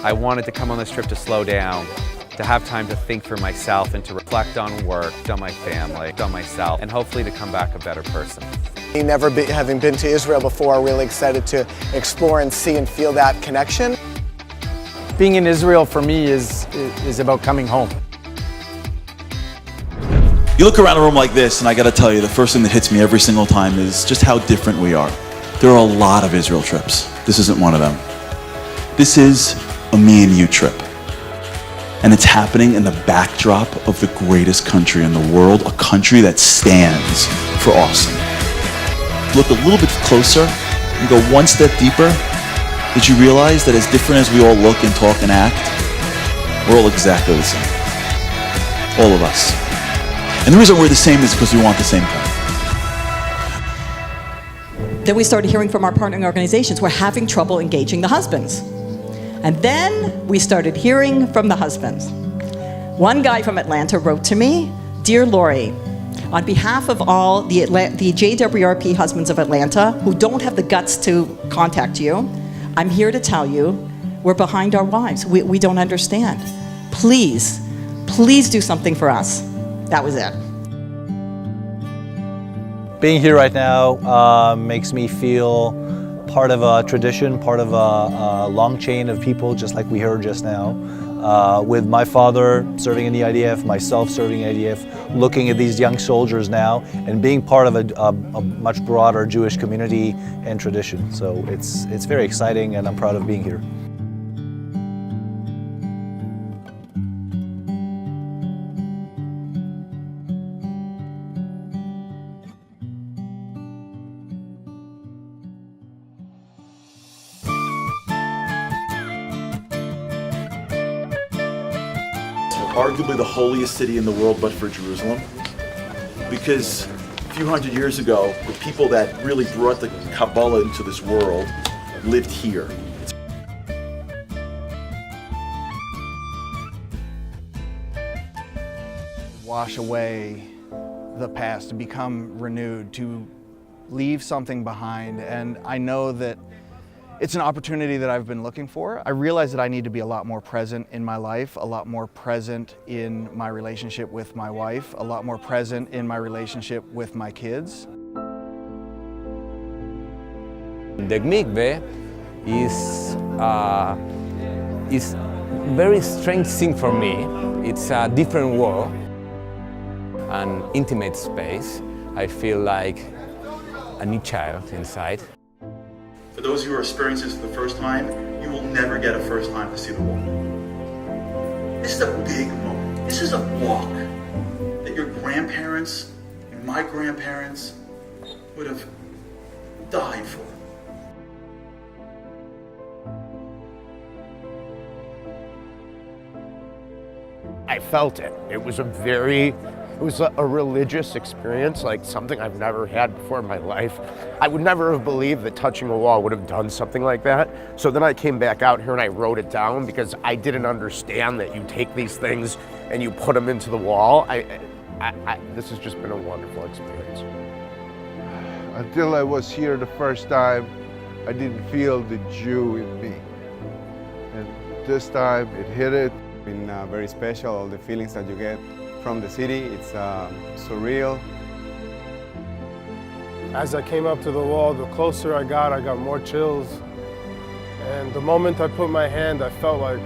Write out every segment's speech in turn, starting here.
I wanted to come on this trip to slow down, to have time to think for myself and to reflect on work, on my family, on myself, and hopefully to come back a better person. Having been to Israel before, really excited to explore and see and feel that connection. Being in Israel for me is about coming home. You look around a room like this, and I gotta tell you, the first thing that hits me every single time is just how different we are. There are a lot of Israel trips. This isn't one of them. This is a me and you trip. And it's happening in the backdrop of the greatest country in the world, a country that stands for awesome. Look a little bit closer and go one step deeper. Did you realize that as different as we all look and talk and act, we're all exactly the same? All of us. And the reason we're the same is because we want the same thing. Then we started hearing from our partnering organizations, we're having trouble engaging the husbands. And then we started hearing from the husbands. One guy from Atlanta wrote to me, "Dear Lori, on behalf of all the JWRP husbands of Atlanta who don't have the guts to contact you, I'm here to tell you we're behind our wives. We don't understand. Please do something for us." That was it. Being here right now makes me feel part of a tradition, part of a long chain of people, just like we heard just now. With my father serving in the IDF, myself serving in the IDF, looking at these young soldiers now, and being part of a much broader Jewish community and tradition. So it's very exciting, and I'm proud of being here. Arguably the holiest city in the world, but for Jerusalem. Because a few hundred years ago, the people that really brought the Kabbalah into this world lived here. Wash away the past, to become renewed, to leave something behind. And I know that it's an opportunity that I've been looking for. I realize that I need to be a lot more present in my life, a lot more present in my relationship with my wife, a lot more present in my relationship with my kids. The mikveh is very strange thing for me. It's a different world, an intimate space. I feel like a new child inside. For those who are experiencing this for the first time, you will never get a first time to see the wall. This is a big moment. This is a walk that your grandparents and my grandparents would have died for. I felt it. It was a religious experience, like something I've never had before in my life. I would never have believed that touching a wall would have done something like that. So then I came back out here and I wrote it down because I didn't understand that you take these things and you put them into the wall. This has just been a wonderful experience. Until I was here the first time, I didn't feel the Jew in me. And this time it hit it. It's been very special, all the feelings that you get from the city. It's surreal. As I came up to the wall, the closer I got more chills. And the moment I put my hand, I felt like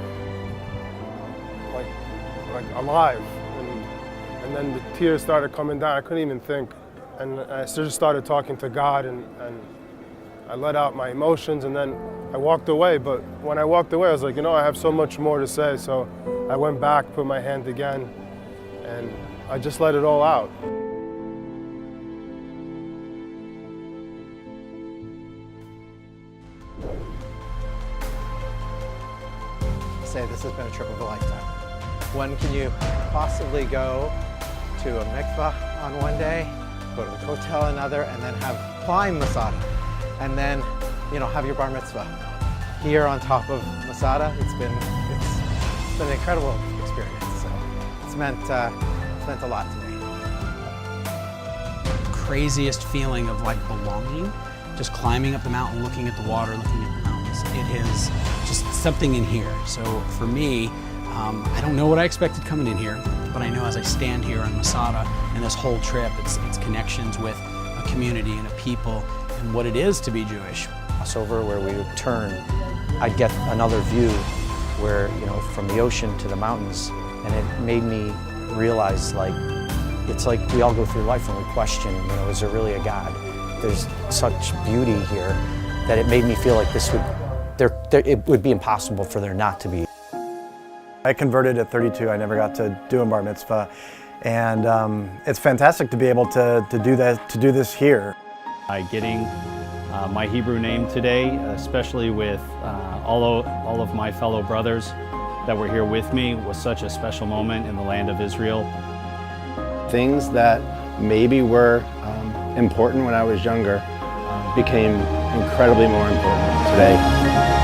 alive. And then the tears started coming down. I couldn't even think. And I just started talking to God, and I let out my emotions, and then I walked away. But when I walked away, I was like, I have so much more to say. So I went back, put my hand again, and I just let it all out. Say this has been a trip of a lifetime. When can you possibly go to a mikvah on one day, go to the hotel another, and then climb Masada, and then have your bar mitzvah here on top of Masada? It's been an incredible experience. So it's meant a lot to me. Craziest feeling of belonging, just climbing up the mountain, looking at the water, looking at the mountains. is. It is just something in here. So for me, I don't know what I expected coming in here, but I know as I stand here on Masada and this whole trip, it's connections with a community and a people and what it is to be Jewish. Over where we would turn, I'd get another view where, you know, from the ocean to the mountains, and it made me realize, like, it's like we all go through life and we question, you know, is there really a God? There's such beauty here that it made me feel like this it would be impossible for there not to be. I converted at 32. I never got to do a bar mitzvah, and it's fantastic to be able to do this here. By getting my Hebrew name today, especially with all of my fellow brothers that were here with me, was such a special moment in the land of Israel. Things that maybe were important when I was younger became incredibly more important today.